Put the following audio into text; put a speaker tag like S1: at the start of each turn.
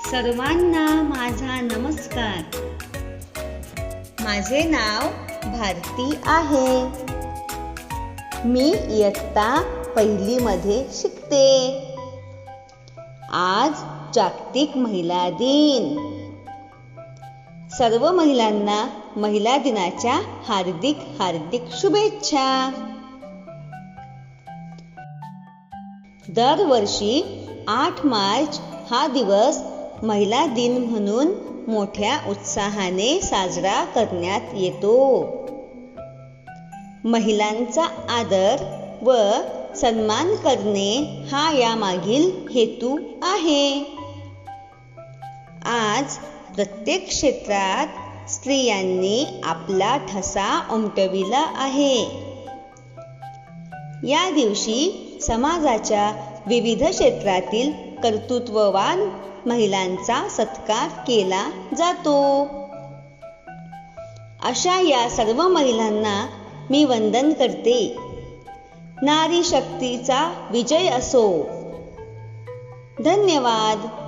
S1: सर्वांना माझा नमस्कार. माझे नाव भारती आहे. मी इयत्ता पहिलीमध्ये शिकते. आज जागतिक महिला दिन. सर्व महिलांना महिला दिनाच्या हार्दिक हार्दिक शुभेच्छा. दरवर्षी 8 मार्च हा दिवस महिला दिन म्हणून मोठ्या उत्साहाने साजरा करण्यात येतो. महिलांचा आदर व सन्मान करणे हा यामागील हेतू आहे. आज प्रत्येक क्षेत्रात स्त्रियांनी आपला ठसा उमटविला आहे. या दिवशी समाजाच्या विविध क्षेत्रातील कर्तृत्ववान महिलांचा सत्कार केला जातो. अशा या सर्व महिलांना मी वंदन करते. नारी शक्तीचा विजय असो. धन्यवाद.